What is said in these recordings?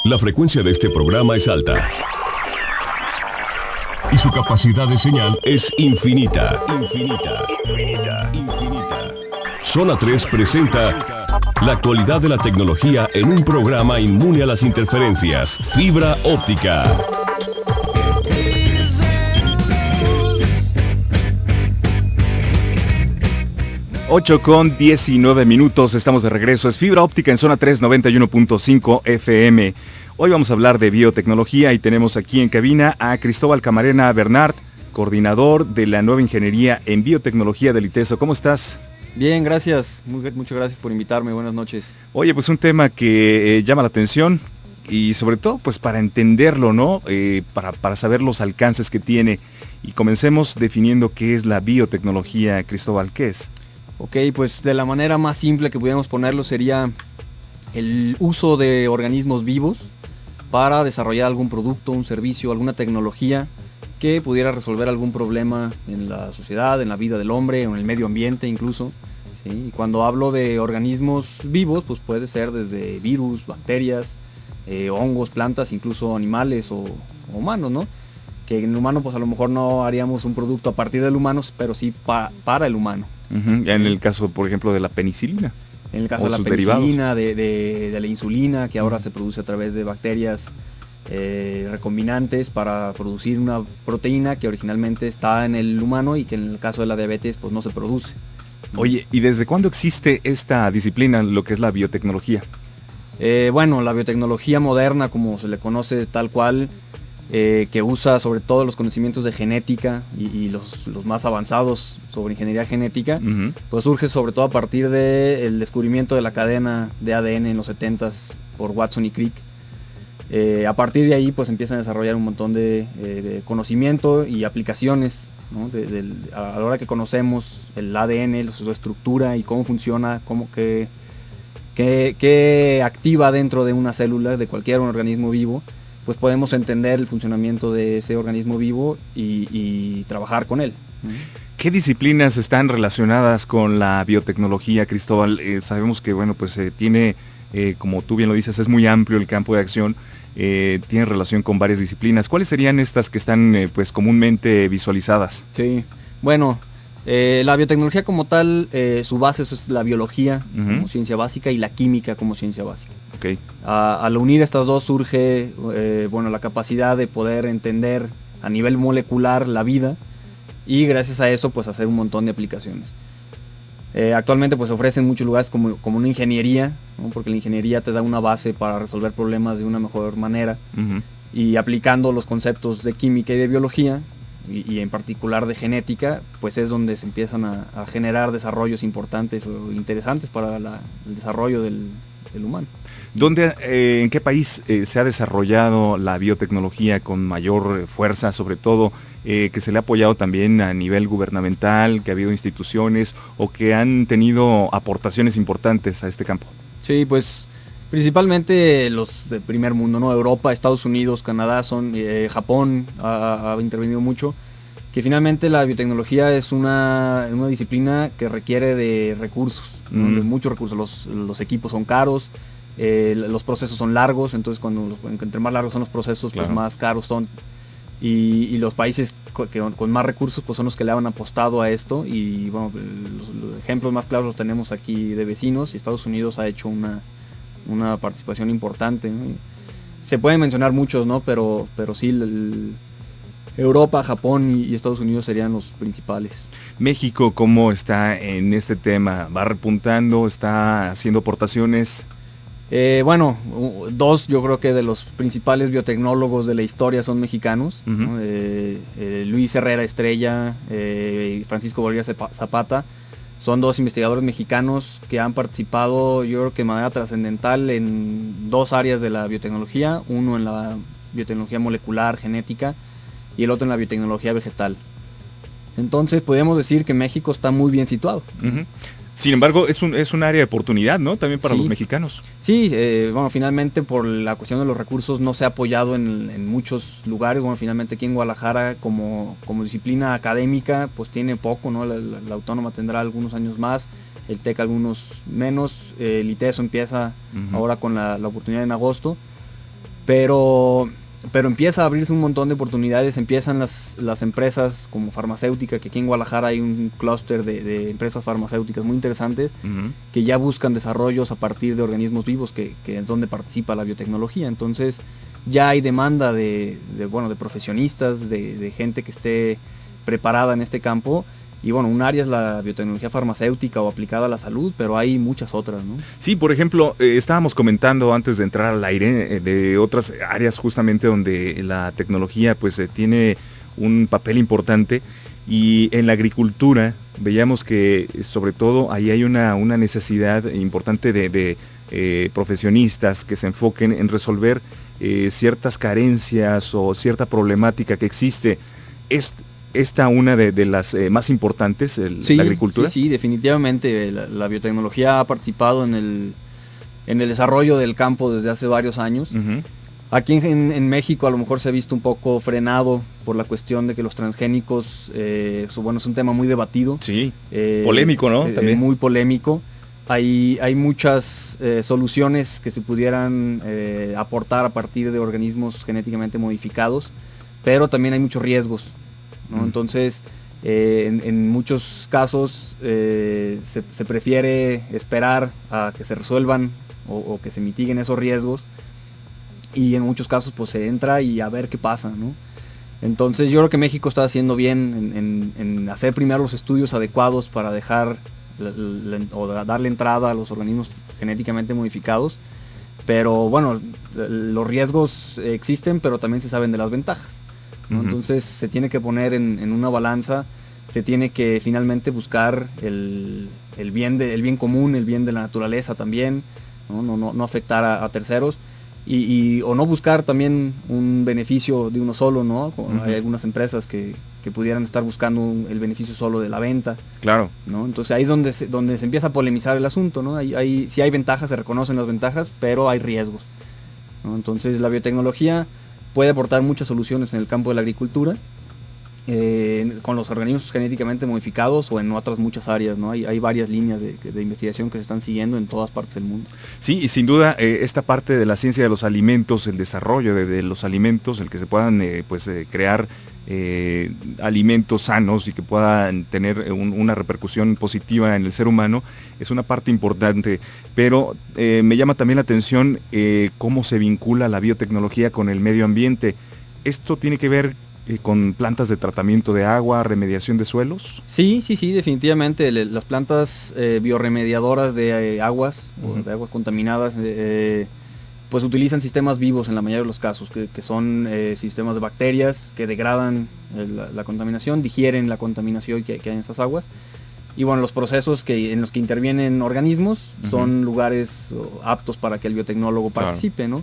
La frecuencia de este programa es alta y su capacidad de señal es infinita. Zona 3 presenta la actualidad de la tecnología en un programa inmune a las interferencias. Fibra óptica. Ocho con 19 minutos, estamos de regreso. Es Fibra Óptica en Zona 3, 91.5 FM. Hoy vamos a hablar de biotecnología y tenemos aquí en cabina a Cristóbal Camarena Bernard, coordinador de la nueva ingeniería en biotecnología del ITESO. ¿Cómo estás? Bien, gracias. Muchas gracias por invitarme. Buenas noches. Oye, pues un tema que llama la atención y sobre todo pues para entenderlo, ¿no? Para saber los alcances que tiene. Y comencemos definiendo qué es la biotecnología. Cristóbal, ¿qué es? Ok, pues de la manera más simple que pudiéramos ponerlo sería el uso de organismos vivos para desarrollar algún producto, un servicio, alguna tecnología que pudiera resolver algún problema en la sociedad, en la vida del hombre, o en el medio ambiente incluso. ¿Sí? Y cuando hablo de organismos vivos, pues puede ser desde virus, bacterias, hongos, plantas, incluso animales o humanos, ¿no? Que en el humano pues a lo mejor no haríamos un producto a partir del humano, pero sí para el humano. En el caso, por ejemplo, de la penicilina. En el caso de la penicilina, de la insulina, que ahora se produce a través de bacterias recombinantes para producir una proteína que originalmente está en el humano y que en el caso de la diabetes pues no se produce. Oye, ¿y desde cuándo existe esta disciplina, lo que es la biotecnología? Bueno, la biotecnología moderna, como se le conoce tal cual, que usa sobre todo los conocimientos de genética y los más avanzados sobre ingeniería genética, pues surge sobre todo a partir del descubrimiento de la cadena de ADN en los 70s por Watson y Crick. A partir de ahí pues empiezan a desarrollar un montón de conocimiento y aplicaciones, ¿no? A la hora que conocemos el ADN, su estructura y cómo funciona, qué activa dentro de una célula de cualquier organismo vivo, pues podemos entender el funcionamiento de ese organismo vivo y trabajar con él. ¿Qué disciplinas están relacionadas con la biotecnología, Cristóbal? Sabemos que, bueno, pues tiene, como tú bien lo dices, es muy amplio el campo de acción, tiene relación con varias disciplinas. ¿Cuáles serían estas que están, pues, comúnmente visualizadas? Sí, bueno, la biotecnología como tal, su base es la biología como ciencia básica y la química como ciencia básica. Okay. Al unir estas dos surge bueno, la capacidad de poder entender a nivel molecular la vida y gracias a eso pues hacer un montón de aplicaciones. Actualmente pues ofrecen muchos lugares como una ingeniería, ¿no? Porque la ingeniería te da una base para resolver problemas de una mejor manera y aplicando los conceptos de química y de biología y en particular de genética, pues es donde se empiezan a generar desarrollos importantes o interesantes para el desarrollo del humano. ¿En qué país se ha desarrollado la biotecnología con mayor fuerza, sobre todo que se le ha apoyado también a nivel gubernamental, que ha habido instituciones o que han tenido aportaciones importantes a este campo? Sí, pues principalmente los del primer mundo, ¿no? Europa, Estados Unidos, Canadá, Japón ha intervenido mucho, que finalmente la biotecnología es una disciplina que requiere de recursos, ¿no? De muchos recursos. Los equipos son caros. Los procesos son largos, entonces entre más largos son los procesos, claro, pues más caros son. Y los países con más recursos pues son los que le han apostado a esto. Y bueno, los ejemplos más claros los tenemos aquí de vecinos y Estados Unidos ha hecho una participación importante, ¿no? Se pueden mencionar muchos, ¿no? Pero sí, Europa, Japón y Estados Unidos serían los principales. México, ¿cómo está en este tema? ¿Va repuntando? ¿Está haciendo aportaciones? Bueno, yo creo que de los principales biotecnólogos de la historia son mexicanos, ¿no? Luis Herrera Estrella y Francisco Bolívar Zapata son dos investigadores mexicanos que han participado, yo creo que de manera trascendental en dos áreas de la biotecnología, uno en la biotecnología molecular, genética, y el otro en la biotecnología vegetal. Entonces podemos decir que México está muy bien situado. Sin embargo, es un área de oportunidad, ¿no? También para los mexicanos. Sí, bueno, finalmente por la cuestión de los recursos no se ha apoyado en muchos lugares. Bueno, finalmente aquí en Guadalajara como disciplina académica pues tiene poco, ¿no? La Autónoma tendrá algunos años más, el TEC algunos menos, el ITESO empieza ahora con la oportunidad en agosto. pero empieza a abrirse un montón de oportunidades, empiezan las empresas como farmacéutica, que aquí en Guadalajara hay un clúster de empresas farmacéuticas muy interesantes, que ya buscan desarrollos a partir de organismos vivos, que es donde participa la biotecnología. Entonces ya hay demanda de profesionistas, de gente que esté preparada en este campo. Y bueno, un área es la biotecnología farmacéutica o aplicada a la salud, pero hay muchas otras, ¿no? Sí, por ejemplo, estábamos comentando antes de entrar al aire de otras áreas justamente donde la tecnología pues tiene un papel importante, y en la agricultura veíamos que sobre todo ahí hay una necesidad importante de profesionistas que se enfoquen en resolver ciertas carencias o cierta problemática que existe. ¿Esta una de las más importantes, la agricultura? Sí, definitivamente. La biotecnología ha participado en el desarrollo del campo desde hace varios años. Aquí en México a lo mejor se ha visto un poco frenado por la cuestión de que los transgénicos, es un tema muy debatido. Sí, polémico, ¿no? También. Muy polémico. Hay muchas soluciones que se pudieran aportar a partir de organismos genéticamente modificados, pero también hay muchos riesgos, ¿no? Entonces, en muchos casos se prefiere esperar a que se resuelvan o que se mitiguen esos riesgos, y en muchos casos pues se entra y a ver qué pasa, ¿no? Entonces yo creo que México está haciendo bien en hacer primero los estudios adecuados para dejar o darle entrada a los organismos genéticamente modificados, pero bueno, los riesgos existen, pero también se saben de las ventajas, ¿no? Entonces se tiene que poner en una balanza, se tiene que finalmente buscar el bien común, el bien de la naturaleza también, no afectar a terceros, o no buscar también un beneficio de uno solo, ¿no? Hay algunas empresas que pudieran estar buscando el beneficio solo de la venta. Claro. ¿No? Entonces ahí es donde se empieza a polemizar el asunto, ¿no? Sí hay ventajas, se reconocen las ventajas, pero hay riesgos, ¿no? Entonces la biotecnología puede aportar muchas soluciones en el campo de la agricultura, con los organismos genéticamente modificados o en otras muchas áreas, ¿no? Hay varias líneas de investigación que se están siguiendo en todas partes del mundo. Sí, y sin duda esta parte de la ciencia de los alimentos, el desarrollo de los alimentos, el que se puedan crear alimentos sanos y que puedan tener una repercusión positiva en el ser humano, es una parte importante, pero me llama también la atención cómo se vincula la biotecnología con el medio ambiente. ¿Esto tiene que ver con plantas de tratamiento de agua, remediación de suelos? Sí, definitivamente. Las plantas bioremediadoras de aguas, o de aguas contaminadas, pues utilizan sistemas vivos en la mayoría de los casos, que son sistemas de bacterias que degradan la contaminación, digieren la contaminación que hay en esas aguas. Y bueno, los procesos en los que intervienen organismos son lugares aptos para que el biotecnólogo participe, ¿no?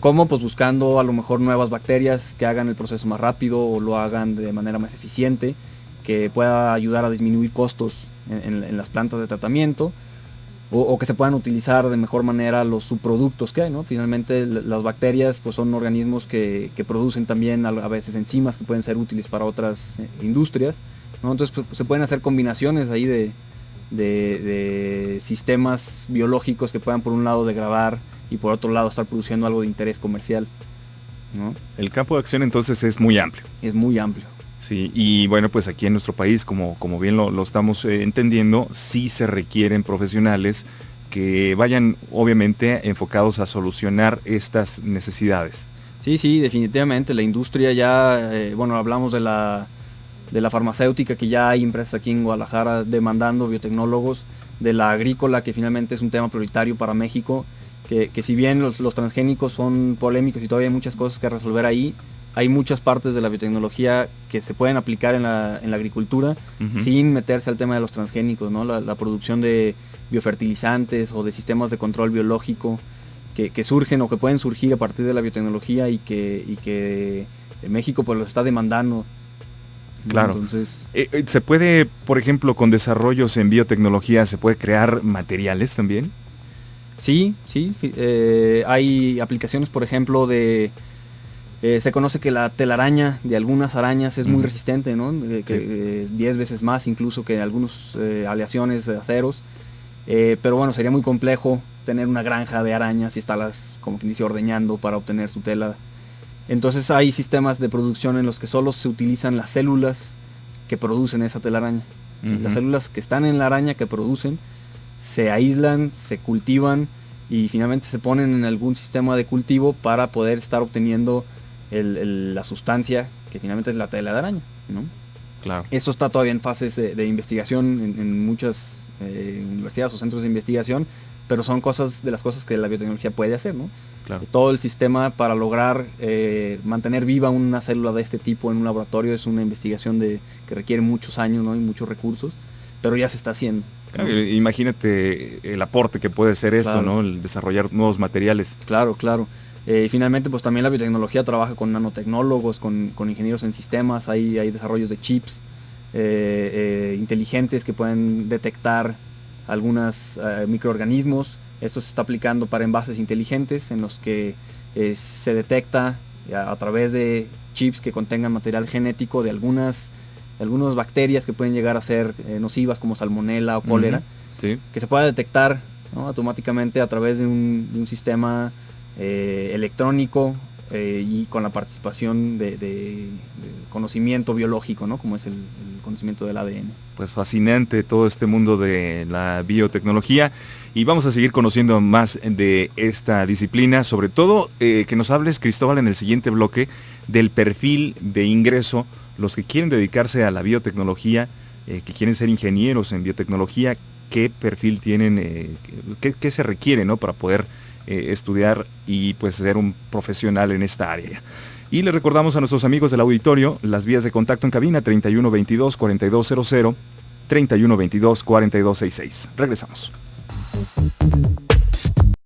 ¿Cómo? Pues buscando a lo mejor nuevas bacterias que hagan el proceso más rápido o lo hagan de manera más eficiente, que pueda ayudar a disminuir costos en las plantas de tratamiento, o que se puedan utilizar de mejor manera los subproductos que hay, ¿no? Finalmente las bacterias pues son organismos que producen también a veces enzimas que pueden ser útiles para otras industrias, ¿no? Entonces pues, se pueden hacer combinaciones ahí de sistemas biológicos que puedan por un lado degradar y por otro lado estar produciendo algo de interés comercial, ¿no? El campo de acción entonces es muy amplio. Es muy amplio. Sí, y bueno, pues aquí en nuestro país, como bien lo estamos entendiendo, sí se requieren profesionales que vayan obviamente enfocados a solucionar estas necesidades. Sí, definitivamente. La industria ya, hablamos de la farmacéutica, que ya hay empresas aquí en Guadalajara demandando biotecnólogos, de la agrícola, que finalmente es un tema prioritario para México, que si bien los transgénicos son polémicos y todavía hay muchas cosas que resolver ahí, hay muchas partes de la biotecnología que se pueden aplicar en la agricultura sin meterse al tema de los transgénicos, ¿no? La producción de biofertilizantes o de sistemas de control biológico que surgen o que pueden surgir a partir de la biotecnología y que México pues lo está demandando. Claro. Entonces, ¿se puede, por ejemplo, con desarrollos en biotecnología, se puede crear materiales también? Sí. Hay aplicaciones, por ejemplo, se conoce que la telaraña de algunas arañas es muy resistente, ¿no? 10 veces más incluso que algunas aleaciones de aceros. Pero bueno, sería muy complejo tener una granja de arañas y estarlas, como quien dice, ordeñando para obtener su tela. Entonces hay sistemas de producción en los que solo se utilizan las células que producen esa telaraña. Las células que están en la araña que producen se aíslan, se cultivan y finalmente se ponen en algún sistema de cultivo para poder estar obteniendo la sustancia que finalmente es la tela de araña, ¿no? Claro. Esto está todavía en fases de investigación en muchas universidades o centros de investigación, pero son de las cosas que la biotecnología puede hacer, ¿no? Claro. Todo el sistema para lograr mantener viva una célula de este tipo en un laboratorio es una investigación que requiere muchos años, ¿no? Y muchos recursos, pero ya se está haciendo, ¿no? Imagínate el aporte que puede ser esto, claro, ¿no? El desarrollar nuevos materiales. Claro, claro. Finalmente, pues también la biotecnología trabaja con nanotecnólogos, con ingenieros en sistemas, hay desarrollos de chips inteligentes que pueden detectar algunos microorganismos. Esto se está aplicando para envases inteligentes en los que se detecta a través de chips que contengan material genético de algunas bacterias que pueden llegar a ser nocivas como salmonela o cólera, sí, que se pueda detectar, ¿no? Automáticamente a través de un sistema electrónico y con la participación de conocimiento biológico, ¿no? Como es el conocimiento del ADN. Pues fascinante todo este mundo de la biotecnología y vamos a seguir conociendo más de esta disciplina, sobre todo que nos hables, Cristóbal, en el siguiente bloque del perfil de ingreso, los que quieren dedicarse a la biotecnología, que quieren ser ingenieros en biotecnología, qué perfil tienen, qué se requiere, ¿no? Para poder estudiar y pues ser un profesional en esta área. Y le recordamos a nuestros amigos del auditorio las vías de contacto en cabina 3122-4200, 3122-4266. Regresamos.